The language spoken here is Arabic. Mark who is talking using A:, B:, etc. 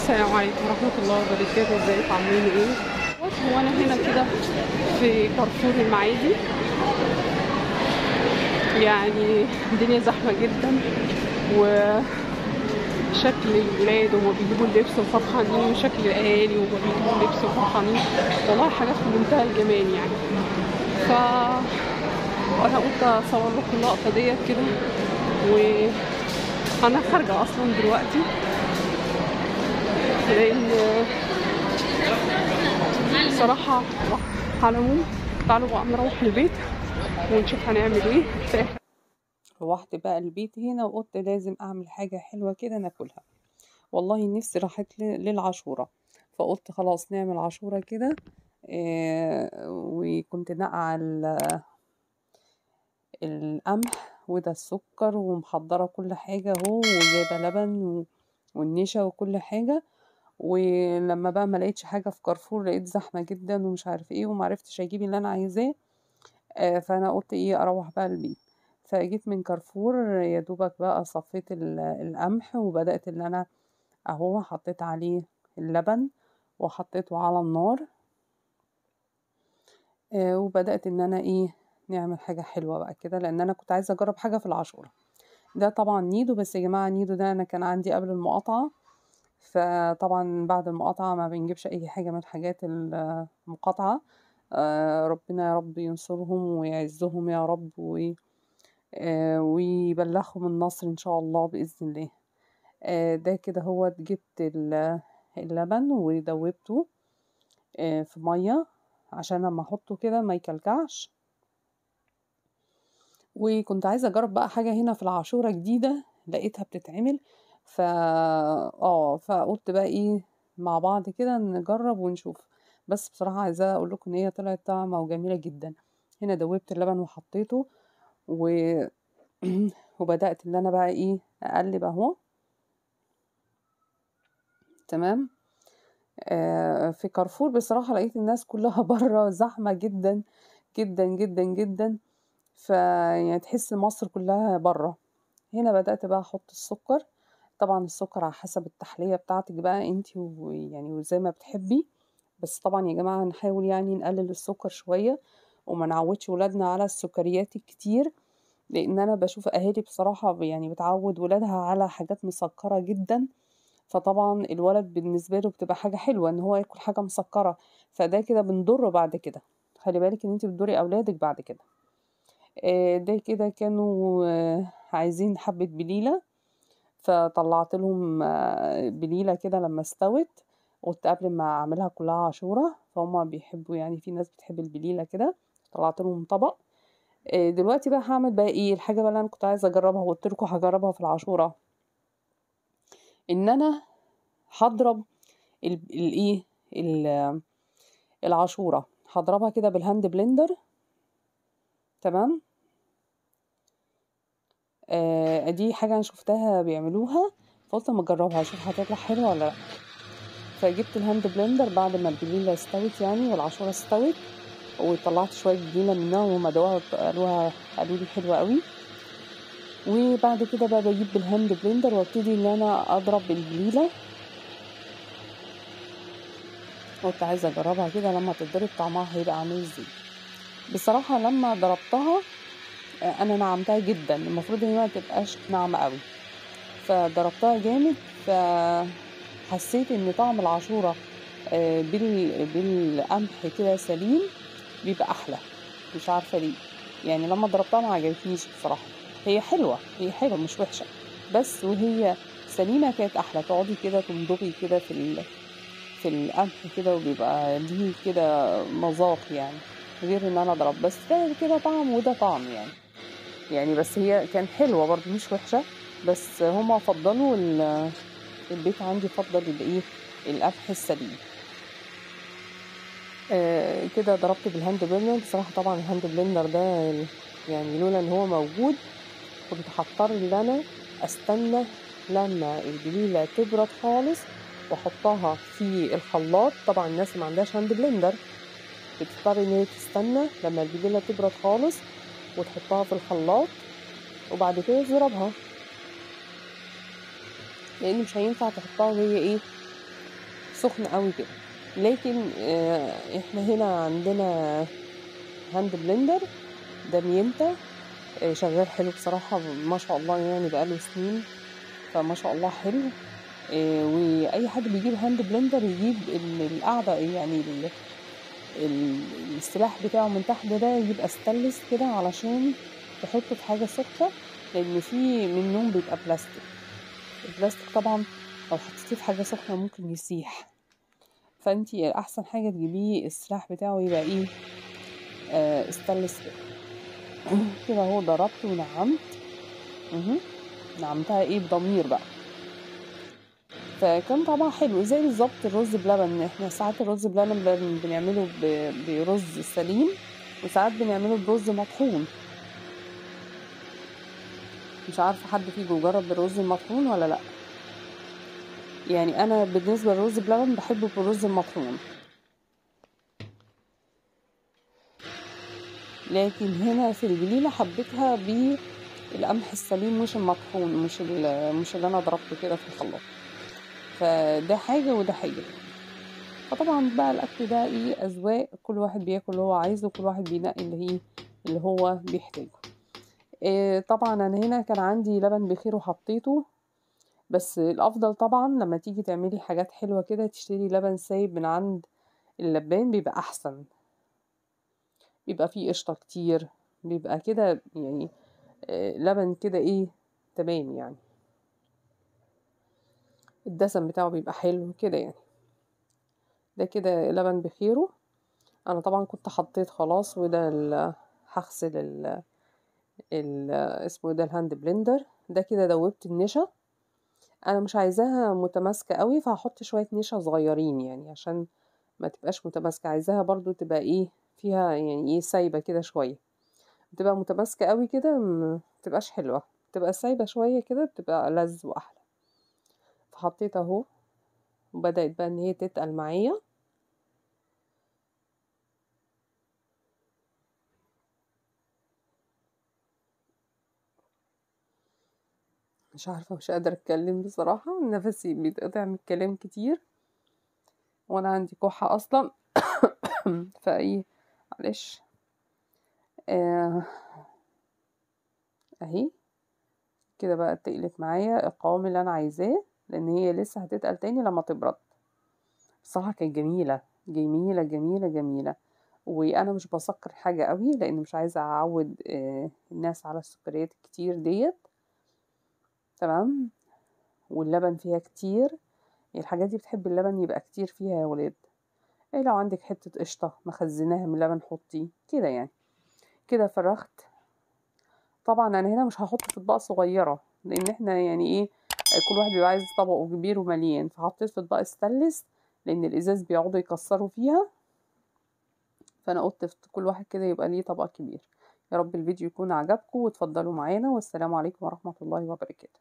A: السلام عليكم ورحمة الله وبركاته. ازيكم عاملين ايه؟ هو انا هنا كده في كارفور المعادي، يعني الدنيا زحمة جدا، وشكل الولاد وهما بيجيبوا اللبس وفرحانين، وشكل الاهالي وهما بيجيبوا اللبس وفرحانين، والله حاجات في منتهى الجمال يعني. ف انا قلت اصور لكم اللقطة ديت كده، وانا خارجة اصلا دلوقتي لان بصراحة على العموم تعالوا بقى نروح البيت ونشوف هنعمل ايه.
B: روحت بقى البيت هنا وقلت لازم اعمل حاجة حلوة كده ناكلها. والله نفسي راحت للعاشورة، فقلت خلاص نعمل عاشورة كده. وكنت نقع القمح وده السكر ومحضرة كل حاجة اهو، وجايبة لبن والنشا وكل حاجة. ولما بقى ما لقيتش حاجة في كارفور، لقيت زحمة جدا ومش عارف ايه، ومعرفتش اجيب اللي انا عايزاه. فانا قلت ايه اروح بقى البيت. فجيت من كارفور يا دوبك بقى صفيت القمح، وبدأت ان انا اهو حطيت عليه اللبن وحطيته على النار. وبدأت ان انا ايه نعمل حاجة حلوة بقى كده، لان انا كنت عايزة اجرب حاجة في العاشورة. ده طبعا نيدو، بس يا جماعة نيدو ده انا كان عندي قبل المقاطعة، فطبعا بعد المقاطعة ما بنجيبش اي حاجة من حاجات المقاطعة. ربنا يا رب ينصرهم ويعزهم يا رب، ويبلغهم النصر ان شاء الله بإذن الله. ده كده هو جبت اللبن ودوبته في مية عشان لما احطه كده ما يكلكعش. وكنت عايزة اجرب بقى حاجة هنا في العاشورة جديدة لقيتها بتتعمل، فقلت بقى ايه مع بعض كده نجرب ونشوف. بس بصراحة عايزة اقول لكم ان هي طلعت طعمة وجميلة جدا. هنا دوبت اللبن وحطيته و... وبدأت ان انا بقى ايه اقلب اهو. تمام. في كارفور بصراحة لقيت الناس كلها بره زحمة جدا جدا جدا جدا، يعني تحس مصر كلها بره. هنا بدأت بقى احط السكر. طبعا السكر على حسب التحلية بتاعتك بقى انتي، ويعني وزي ما بتحبي. بس طبعا يا جماعة نحاول يعني نقلل السكر شوية، وما نعودش ولادنا على السكريات الكتير، لان انا بشوف اهالي بصراحة يعني بتعود ولادها على حاجات مسكرة جدا. فطبعا الولد بالنسبة له بتبقى حاجة حلوة ان هو ياكل حاجة مسكرة، فده كده بنضره بعد كده. خلي بالك ان انت بتضري اولادك بعد كده. ده كده كانوا عايزين حبة بليلة، فطلعت لهم بليلة كده لما استوت. قلت قبل ما اعملها كلها عاشورة، فهم بيحبوا يعني في ناس بتحب البليلة كده. طلعت لهم طبق. دلوقتي بقى هعمل بقى ايه الحاجة بقى اللي انا كنت عايزة اجربها وقلت لكم هجربها في العاشورة، ان انا هضرب الايه العاشورة. هضربها كده بالهاند بلندر. تمام. دي حاجة انا شفتها بيعملوها، فقلت اما اجربها اشوف هتطلع حلوة ولا لا. فجبت الهاند بلندر بعد ما البليلة استوت يعني والعاشورة استوت، وطلعت شوية بليلة منها وهما دوقوها قالوا لي حلوة قوي. وبعد كده بقى بجيب بالهاند بلندر وابتدي ان انا اضرب البليلة. قلت عايزة اجربها كده لما تتضرب طعمها هيبقى عامل ازاي. بصراحة لما ضربتها انا نعمتها جدا، المفروض ان هي ما تبقاش ناعمة قوي، فضربتها جامد. فحسيت ان طعم العاشورة بالقمح كده سليم بيبقى احلى. مش عارفة ليه، يعني لما ضربتها ما عجبتنيش بصراحة. هي حلوة مش وحشة، بس وهي سليمة كانت احلى. تقعدي كده تمضغي كده في القمح كده، وبيبقى ليه كده مذاق يعني، غير ان انا اضرب. بس ده كده طعم وده طعم يعني بس هي كان حلوة برضو مش وحشة. بس هما فضلوا البيت عندي فضل الايه القمح السليم. كده ضربت بالهاند بلندر. بصراحة طبعا الهاند بلندر ده يعني لولا ان هو موجود كنت هضطر ان انا استنى لما البليلة تبرد خالص واحطها في الخلاط. طبعا الناس اللي ما عندهاش هاند بلندر بتضطر ان هي تستنى لما البليلة تبرد خالص وتحطها في الخلاط وبعد كده تضربها، لان مش هينفع تحطها وهي سخن قوي كده. لكن احنا هنا عندنا هاند بلندر ده مينتا، شغال حلو بصراحة ما شاء الله، يعني بقاله سنين، فما شاء الله حلو. واي حد بيجيب هاند بلندر يجيب القاعدة يعني السلاح بتاعه من تحت ده يبقى ستانلس كده علشان تحطه في حاجة سخنة، لان في منهم بيبقى بلاستيك. البلاستيك طبعا لو حطيتيه في حاجة سخنة ممكن يسيح، فانتي احسن حاجة تجيبيه السلاح بتاعه يبقى ايه، ستانلس كده. كده اهو ضربت ونعمت. نعمتها ايه بضمير بقى، فكان طعمها حلو زي بالظبط الرز بلبن. احنا ساعات الرز بلبن بنعمله برز سليم، وساعات بنعمله برز مطحون. مش عارفه حد فيكم جرب بالرز المطحون ولا لا؟ يعني انا بالنسبه للرز بلبن بحبه بالرز المطحون، لكن هنا في الجليله حبيتها بالقمح السليم مش المطحون، مش اللي انا ضربته كده في الخلاط. فده حاجه وده حاجه. فطبعا بقى الاكل ده ايه اذواق، كل واحد بياكل اللي هو عايزه، كل واحد بينقي اللي هو بيحتاجه. طبعا انا هنا كان عندي لبن بخير وحطيته، بس الافضل طبعا لما تيجي تعملي حاجات حلوه كده تشتري لبن سايب من عند اللبان، بيبقى احسن، بيبقى فيه قشطه كتير، بيبقى كده يعني لبن كده ايه تمام، يعني الدسم بتاعه بيبقى حلو كده يعني. ده كده لبن بخيره. انا طبعا كنت حطيت خلاص، وده هغسل اسمه ده الهاند بلندر. ده كده دوبت النشا، انا مش عايزاها متماسكه قوي، فهحط شويه نشا صغيرين يعني عشان ما تبقاش متماسكه، عايزاها برضو تبقى ايه فيها يعني ايه سايبه كده شويه. بتبقى متماسكه قوي كده متبقاش حلوه، تبقى سايبه شويه كده بتبقى لذ واحلى. فحطيت اهو، وبدات بقى ان هي تتقل معايا. مش عارفه، مش قادره اتكلم بصراحه، نفسي بيتقطع من الكلام كتير، وانا عندي كحه اصلا. فايه معلش. اهي كده بقى تقلت معايا القوام اللي انا عايزاه، لان هي لسه هتتقل تاني لما تبرد. بصراحه كانت جميله جميله جميله جميله. وانا مش بسكر حاجه قوي لان مش عايزه اعود الناس على السكريات الكتير ديت. تمام. واللبن فيها كتير، الحاجات دي بتحب اللبن يبقى كتير فيها يا ولاد. لو عندك حته قشطه مخزناها من اللبن حطيه كده يعني. كده فرغت. طبعا انا هنا مش هحط في اطباق صغيره، لان احنا يعني ايه كل واحد بيبقى عايز طبقه كبير ومليان، فحطيت في اطباق ستانلس لان الازاز بيقعدوا يكسروا فيها، فانا قلت في كل واحد كده يبقى ليه طبق كبير. يا رب الفيديو يكون عجبكم، وتفضلوا معانا، والسلام عليكم ورحمه الله وبركاته.